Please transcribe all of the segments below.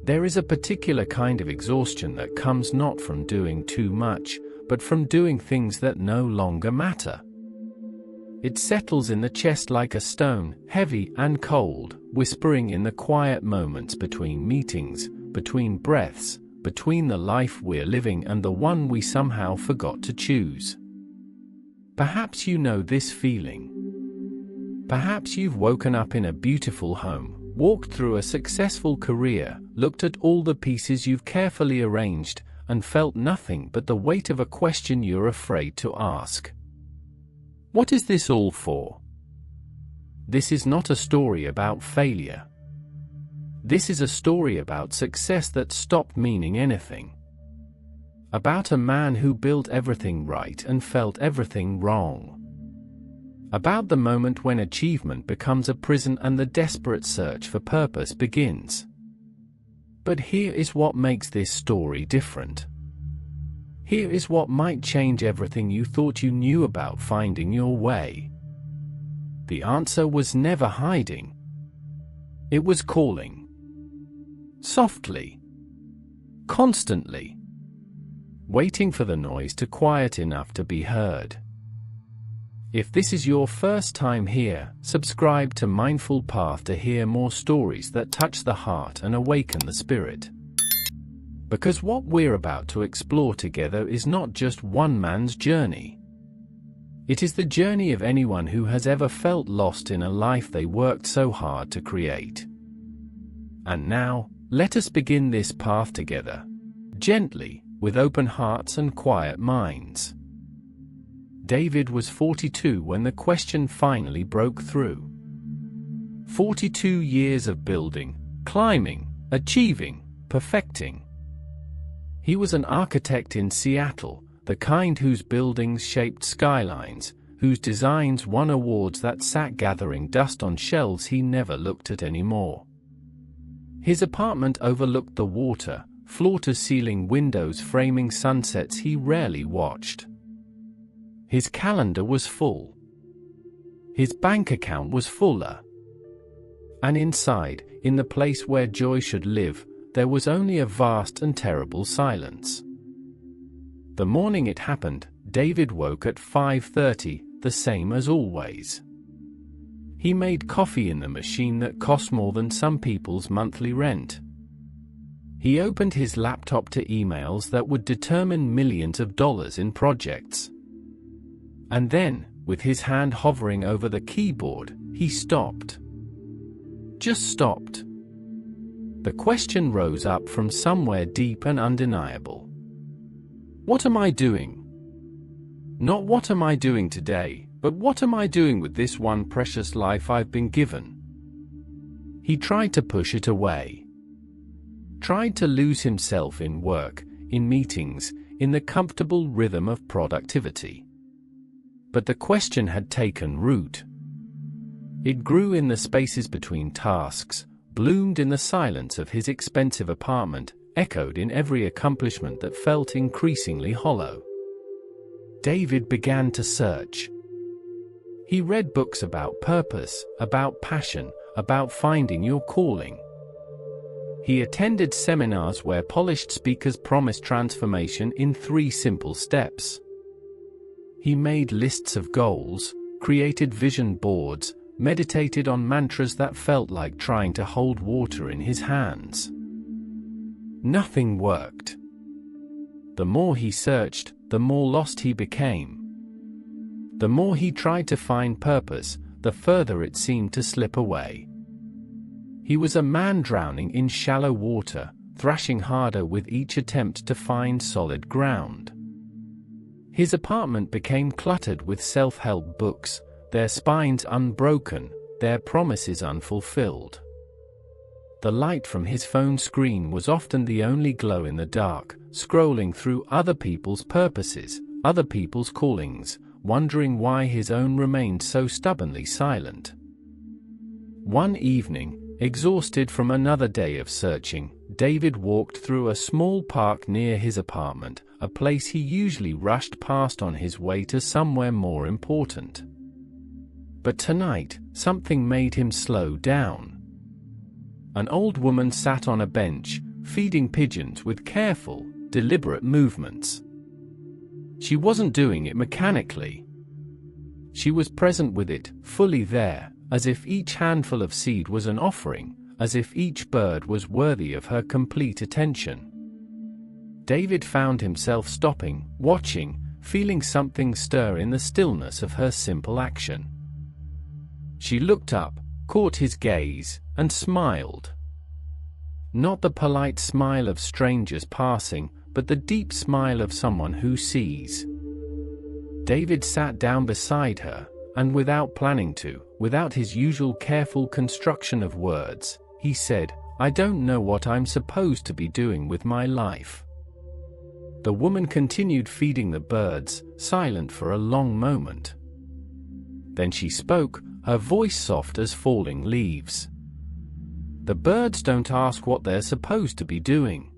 There is a particular kind of exhaustion that comes not from doing too much, but from doing things that no longer matter. It settles in the chest like a stone, heavy and cold, whispering in the quiet moments between meetings, between breaths, between the life we're living and the one we somehow forgot to choose. Perhaps you know this feeling. Perhaps you've woken up in a beautiful home, walked through a successful career, looked at all the pieces you've carefully arranged, and felt nothing but the weight of a question you're afraid to ask. What is this all for? This is not a story about failure. This is a story about success that stopped meaning anything. About a man who built everything right and felt everything wrong. About the moment when achievement becomes a prison and the desperate search for purpose begins. But here is what makes this story different. Here is what might change everything you thought you knew about finding your way. The answer was never hiding. It was calling. Softly. Constantly. Waiting for the noise to quiet enough to be heard. If this is your first time here, subscribe to Mindful Path to hear more stories that touch the heart and awaken the spirit. Because what we're about to explore together is not just one man's journey. It is the journey of anyone who has ever felt lost in a life they worked so hard to create. And now, let us begin this path together, gently, with open hearts and quiet minds. David was 42 when the question finally broke through. 42 years of building, climbing, achieving, perfecting. He was an architect in Seattle, the kind whose buildings shaped skylines, whose designs won awards that sat gathering dust on shelves he never looked at anymore. His apartment overlooked the water, floor-to-ceiling windows framing sunsets he rarely watched. His calendar was full. His bank account was fuller. And inside, in the place where joy should live, there was only a vast and terrible silence. The morning it happened, David woke at 5:30, the same as always. He made coffee in the machine that cost more than some people's monthly rent. He opened his laptop to emails that would determine millions of dollars in projects. And then, with his hand hovering over the keyboard, he stopped. Just stopped. The question rose up from somewhere deep and undeniable. What am I doing? Not what am I doing today, but what am I doing with this one precious life I've been given? He tried to push it away. Tried to lose himself in work, in meetings, in the comfortable rhythm of productivity. But the question had taken root. It grew in the spaces between tasks, bloomed in the silence of his expensive apartment, echoed in every accomplishment that felt increasingly hollow. David began to search. He read books about purpose, about passion, about finding your calling. He attended seminars where polished speakers promised transformation in 3 simple steps. He made lists of goals, created vision boards, meditated on mantras that felt like trying to hold water in his hands. Nothing worked. The more he searched, the more lost he became. The more he tried to find purpose, the further it seemed to slip away. He was a man drowning in shallow water, thrashing harder with each attempt to find solid ground. His apartment became cluttered with self-help books, their spines unbroken, their promises unfulfilled. The light from his phone screen was often the only glow in the dark, scrolling through other people's purposes, other people's callings, wondering why his own remained so stubbornly silent. One evening, exhausted from another day of searching, David walked through a small park near his apartment, a place he usually rushed past on his way to somewhere more important. But tonight, something made him slow down. An old woman sat on a bench, feeding pigeons with careful, deliberate movements. She wasn't doing it mechanically. She was present with it, fully there, as if each handful of seed was an offering, as if each bird was worthy of her complete attention. David found himself stopping, watching, feeling something stir in the stillness of her simple action. She looked up, caught his gaze, and smiled. Not the polite smile of strangers passing, but the deep smile of someone who sees. David sat down beside her, and without planning to, without his usual careful construction of words, he said, "I don't know what I'm supposed to be doing with my life." The woman continued feeding the birds, silent for a long moment. Then she spoke, her voice soft as falling leaves. "The birds don't ask what they're supposed to be doing.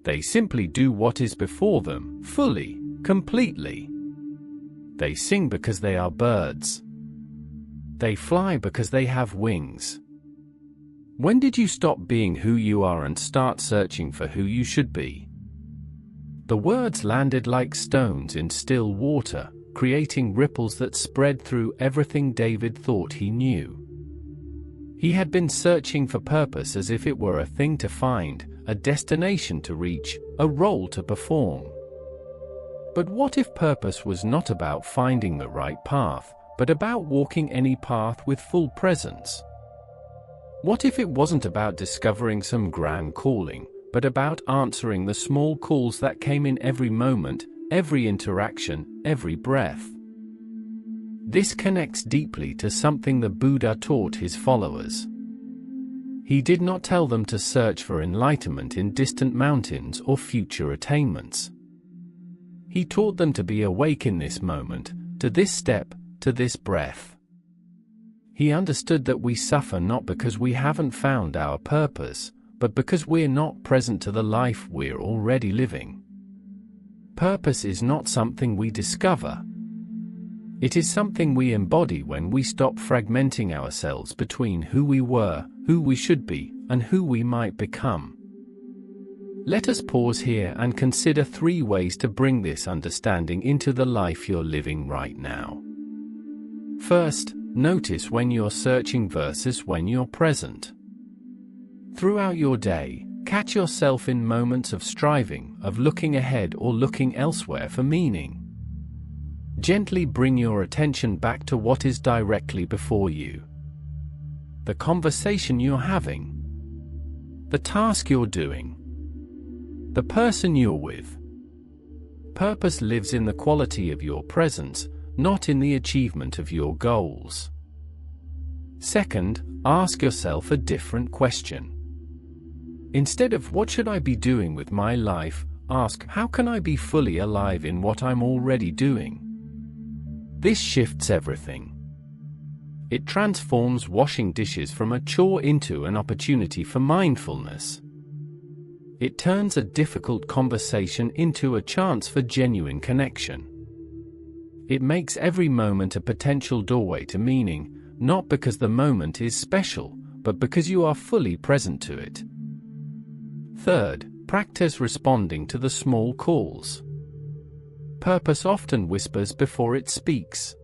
They simply do what is before them, fully, completely. They sing because they are birds. They fly because they have wings. When did you stop being who you are and start searching for who you should be?" The words landed like stones in still water, creating ripples that spread through everything David thought he knew. He had been searching for purpose as if it were a thing to find, a destination to reach, a role to perform. But what if purpose was not about finding the right path, but about walking any path with full presence? What if it wasn't about discovering some grand calling, but about answering the small calls that came in every moment, every interaction, every breath? This connects deeply to something the Buddha taught his followers. He did not tell them to search for enlightenment in distant mountains or future attainments. He taught them to be awake in this moment, to this step, to this breath. He understood that we suffer not because we haven't found our purpose, but because we're not present to the life we're already living. Purpose is not something we discover. It is something we embody when we stop fragmenting ourselves between who we were, who we should be, and who we might become. Let us pause here and consider 3 ways to bring this understanding into the life you're living right now. First, notice when you're searching versus when you're present. Throughout your day, catch yourself in moments of striving, of looking ahead or looking elsewhere for meaning. Gently bring your attention back to what is directly before you. The conversation you're having. The task you're doing. The person you're with. Purpose lives in the quality of your presence, not in the achievement of your goals. Second, ask yourself a different question. Instead of "what should I be doing with my life?" ask "how can I be fully alive in what I'm already doing?" This shifts everything. It transforms washing dishes from a chore into an opportunity for mindfulness. It turns a difficult conversation into a chance for genuine connection. It makes every moment a potential doorway to meaning, not because the moment is special, but because you are fully present to it. Third, practice responding to the small calls. Purpose often whispers before it speaks.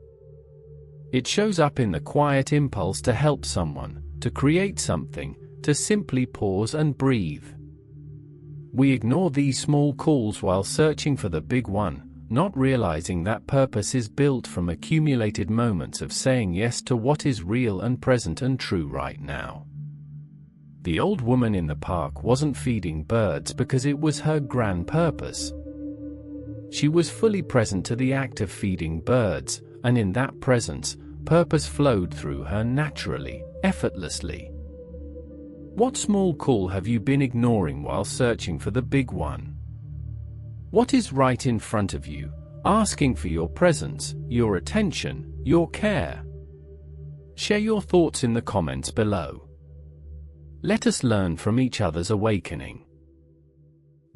It shows up in the quiet impulse to help someone, to create something, to simply pause and breathe. We ignore these small calls while searching for the big one, not realizing that purpose is built from accumulated moments of saying yes to what is real and present and true right now. The old woman in the park wasn't feeding birds because it was her grand purpose. She was fully present to the act of feeding birds, and in that presence, purpose flowed through her naturally, effortlessly. What small call have you been ignoring while searching for the big one? What is right in front of you, asking for your presence, your attention, your care? Share your thoughts in the comments below. Let us learn from each other's awakening.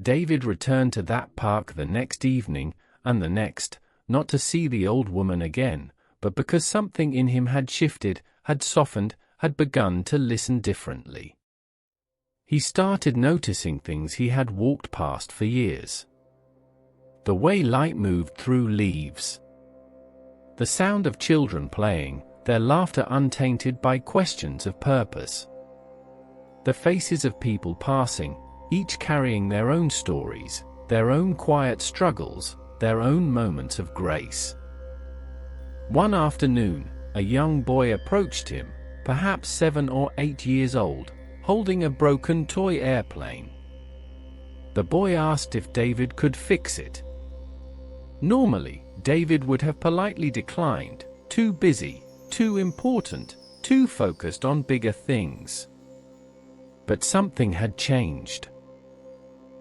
David returned to that park the next evening, and the next, not to see the old woman again, but because something in him had shifted, had softened, had begun to listen differently. He started noticing things he had walked past for years. The way light moved through leaves. The sound of children playing, their laughter untainted by questions of purpose. The faces of people passing, each carrying their own stories, their own quiet struggles, their own moments of grace. One afternoon, a young boy approached him, perhaps 7 or 8 years old, holding a broken toy airplane. The boy asked if David could fix it. Normally, David would have politely declined, too busy, too important, too focused on bigger things. But something had changed.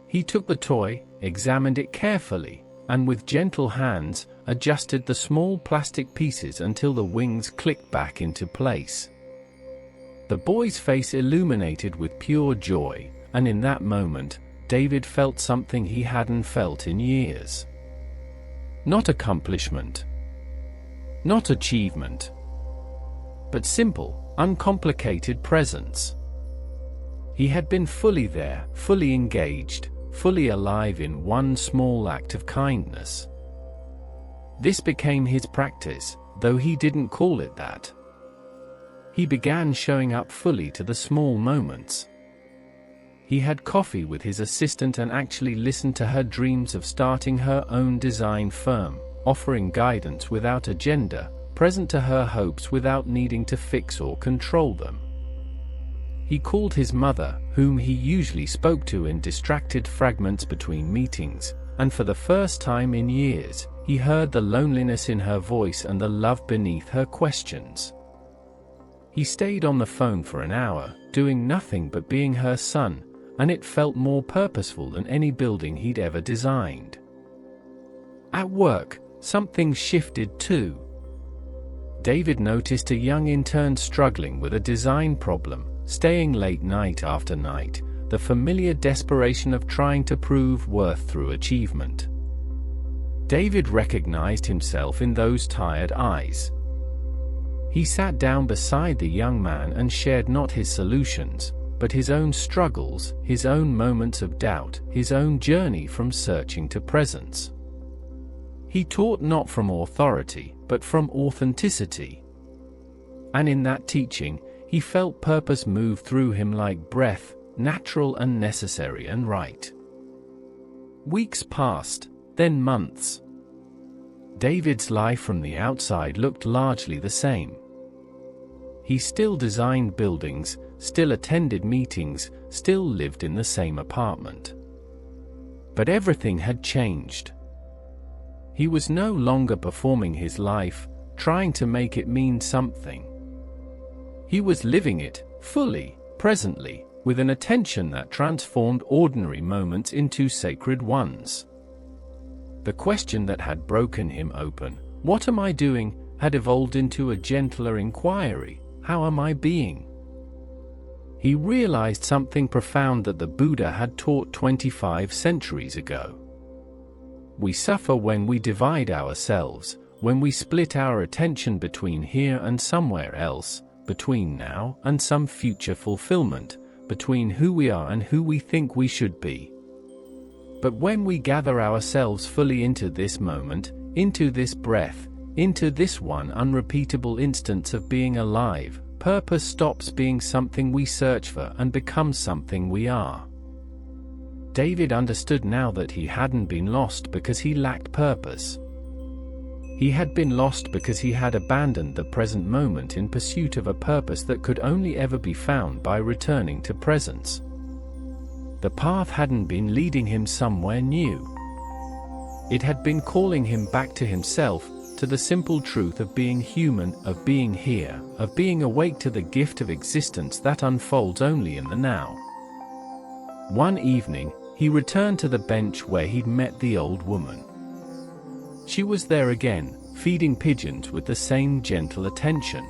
He took the toy, examined it carefully, and with gentle hands, adjusted the small plastic pieces until the wings clicked back into place. The boy's face illuminated with pure joy, and in that moment, David felt something he hadn't felt in years. Not accomplishment, not achievement, but simple, uncomplicated presence. He had been fully there, fully engaged, fully alive in one small act of kindness. This became his practice, though he didn't call it that. He began showing up fully to the small moments. He had coffee with his assistant and actually listened to her dreams of starting her own design firm, offering guidance without agenda, present to her hopes without needing to fix or control them. He called his mother, whom he usually spoke to in distracted fragments between meetings, and for the first time in years, he heard the loneliness in her voice and the love beneath her questions. He stayed on the phone for an hour, doing nothing but being her son, and it felt more purposeful than any building he'd ever designed. At work, something shifted too. David noticed a young intern struggling with a design problem, staying late night after night, the familiar desperation of trying to prove worth through achievement. David recognized himself in those tired eyes. He sat down beside the young man and shared not his solutions, but his own struggles, his own moments of doubt, his own journey from searching to presence. He taught not from authority, but from authenticity. And in that teaching, he felt purpose move through him like breath, natural and necessary and right. Weeks passed, then months. David's life from the outside looked largely the same. He still designed buildings, still attended meetings, still lived in the same apartment. But everything had changed. He was no longer performing his life, trying to make it mean something. He was living it, fully, presently, with an attention that transformed ordinary moments into sacred ones. The question that had broken him open, "What am I doing?" had evolved into a gentler inquiry, "How am I being?" He realized something profound that the Buddha had taught 25 centuries ago. We suffer when we divide ourselves, when we split our attention between here and somewhere else, between now and some future fulfillment, between who we are and who we think we should be. But when we gather ourselves fully into this moment, into this breath, into this one unrepeatable instance of being alive, purpose stops being something we search for and becomes something we are. David understood now that he hadn't been lost because he lacked purpose. He had been lost because he had abandoned the present moment in pursuit of a purpose that could only ever be found by returning to presence. The path hadn't been leading him somewhere new. It had been calling him back to himself, to the simple truth of being human, of being here, of being awake to the gift of existence that unfolds only in the now. One evening, he returned to the bench where he'd met the old woman. She was there again, feeding pigeons with the same gentle attention.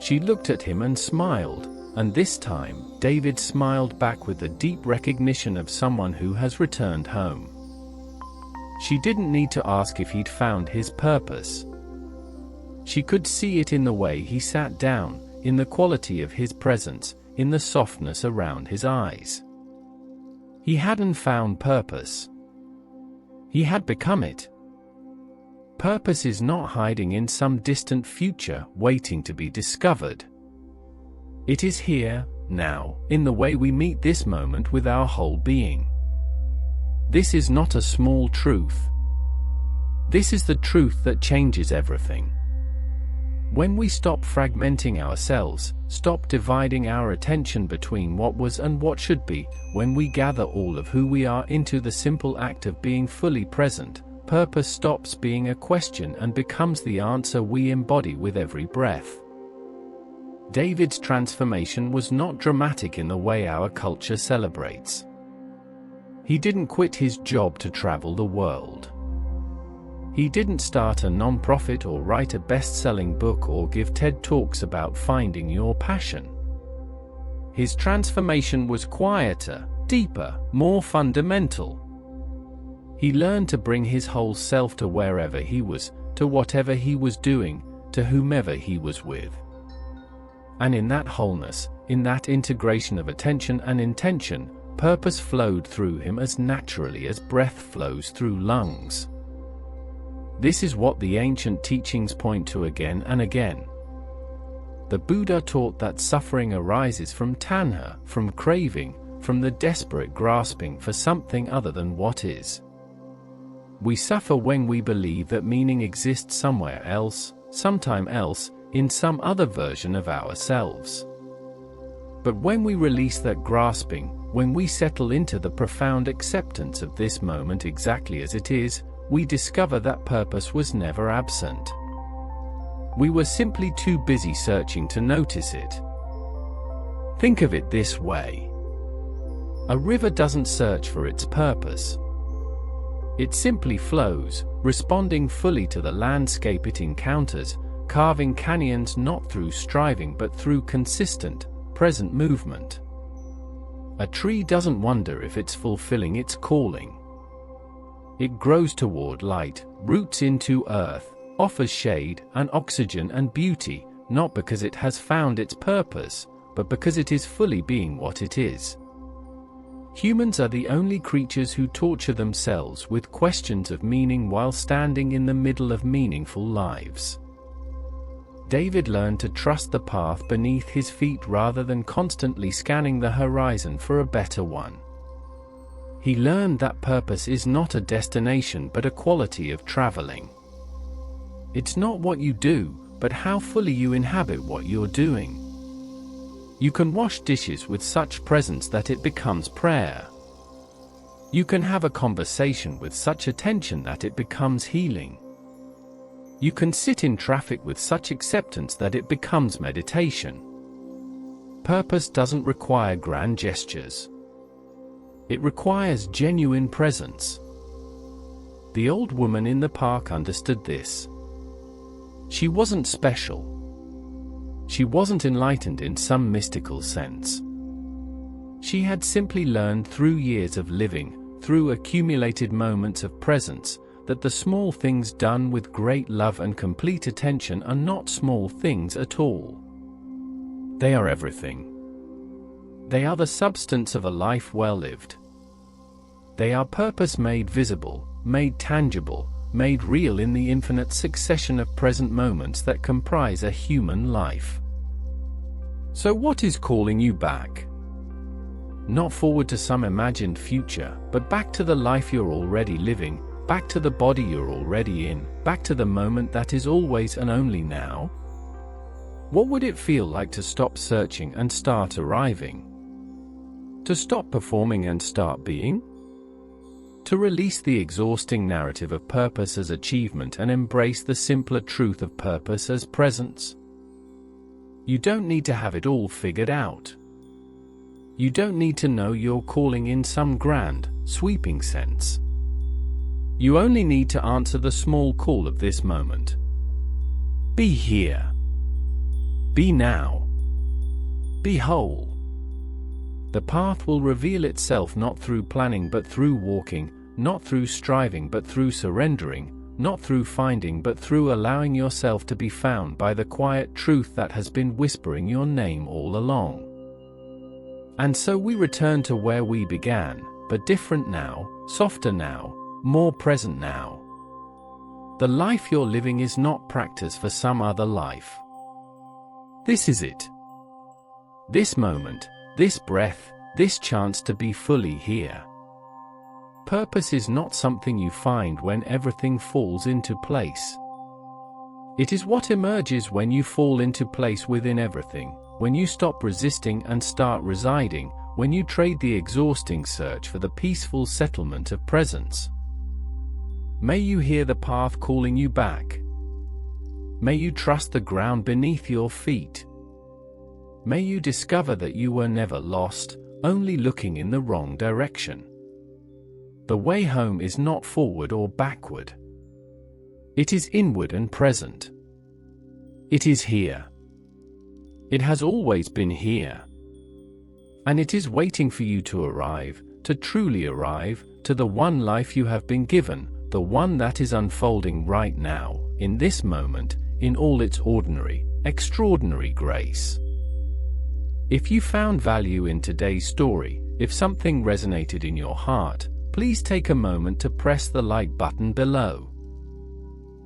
She looked at him and smiled, and this time, David smiled back with the deep recognition of someone who has returned home. She didn't need to ask if he'd found his purpose. She could see it in the way he sat down, in the quality of his presence, in the softness around his eyes. He hadn't found purpose. He had become it. Purpose is not hiding in some distant future, waiting to be discovered. It is here, now, in the way we meet this moment with our whole being. This is not a small truth. This is the truth that changes everything. When we stop fragmenting ourselves, stop dividing our attention between what was and what should be, when we gather all of who we are into the simple act of being fully present, purpose stops being a question and becomes the answer we embody with every breath. David's transformation was not dramatic in the way our culture celebrates. He didn't quit his job to travel the world. He didn't start a non-profit or write a best-selling book or give TED Talks about finding your passion. His transformation was quieter, deeper, more fundamental. He learned to bring his whole self to wherever he was, to whatever he was doing, to whomever he was with. And in that wholeness, in that integration of attention and intention, purpose flowed through him as naturally as breath flows through lungs. This is what the ancient teachings point to again and again. The Buddha taught that suffering arises from tanha, from craving, from the desperate grasping for something other than what is. We suffer when we believe that meaning exists somewhere else, sometime else, in some other version of ourselves. But when we release that grasping, when we settle into the profound acceptance of this moment exactly as it is, we discover that purpose was never absent. We were simply too busy searching to notice it. Think of it this way. A river doesn't search for its purpose. It simply flows, responding fully to the landscape it encounters, carving canyons not through striving but through consistent, present movement. A tree doesn't wonder if it's fulfilling its calling. It grows toward light, roots into earth, offers shade and oxygen and beauty, not because it has found its purpose, but because it is fully being what it is. Humans are the only creatures who torture themselves with questions of meaning while standing in the middle of meaningful lives. David learned to trust the path beneath his feet rather than constantly scanning the horizon for a better one. He learned that purpose is not a destination but a quality of traveling. It's not what you do, but how fully you inhabit what you're doing. You can wash dishes with such presence that it becomes prayer. You can have a conversation with such attention that it becomes healing. You can sit in traffic with such acceptance that it becomes meditation. Purpose doesn't require grand gestures. It requires genuine presence. The old woman in the park understood this. She wasn't special. She wasn't enlightened in some mystical sense. She had simply learned through years of living, through accumulated moments of presence, that the small things done with great love and complete attention are not small things at all. They are everything. They are the substance of a life well lived. They are purpose made visible, made tangible, made real in the infinite succession of present moments that comprise a human life. So what is calling you back? Not forward to some imagined future, but back to the life you're already living, back to the body you're already in, back to the moment that is always and only now? What would it feel like to stop searching and start arriving? To stop performing and start being? To release the exhausting narrative of purpose as achievement and embrace the simpler truth of purpose as presence? You don't need to have it all figured out. You don't need to know your calling in some grand, sweeping sense. You only need to answer the small call of this moment. Be here. Be now. Be whole. The path will reveal itself not through planning but through walking, not through striving but through surrendering, not through finding but through allowing yourself to be found by the quiet truth that has been whispering your name all along. And so we return to where we began, but different now, softer now, more present now. The life you're living is not practice for some other life. This is it. This moment, this breath, this chance to be fully here. Purpose is not something you find when everything falls into place. It is what emerges when you fall into place within everything, when you stop resisting and start residing, when you trade the exhausting search for the peaceful settlement of presence. May you hear the path calling you back. May you trust the ground beneath your feet. May you discover that you were never lost, only looking in the wrong direction. The way home is not forward or backward. It is inward and present. It is here. It has always been here. And it is waiting for you to arrive, to truly arrive, to the one life you have been given, the one that is unfolding right now, in this moment, in all its ordinary, extraordinary grace. If you found value in today's story, if something resonated in your heart, please take a moment to press the like button below.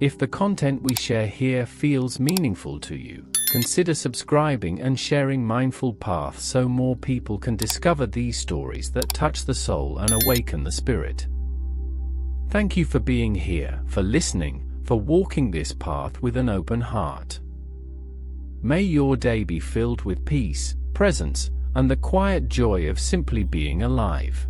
If the content we share here feels meaningful to you, consider subscribing and sharing Mindful Path so more people can discover these stories that touch the soul and awaken the spirit. Thank you for being here, for listening, for walking this path with an open heart. May your day be filled with peace, presence, and the quiet joy of simply being alive.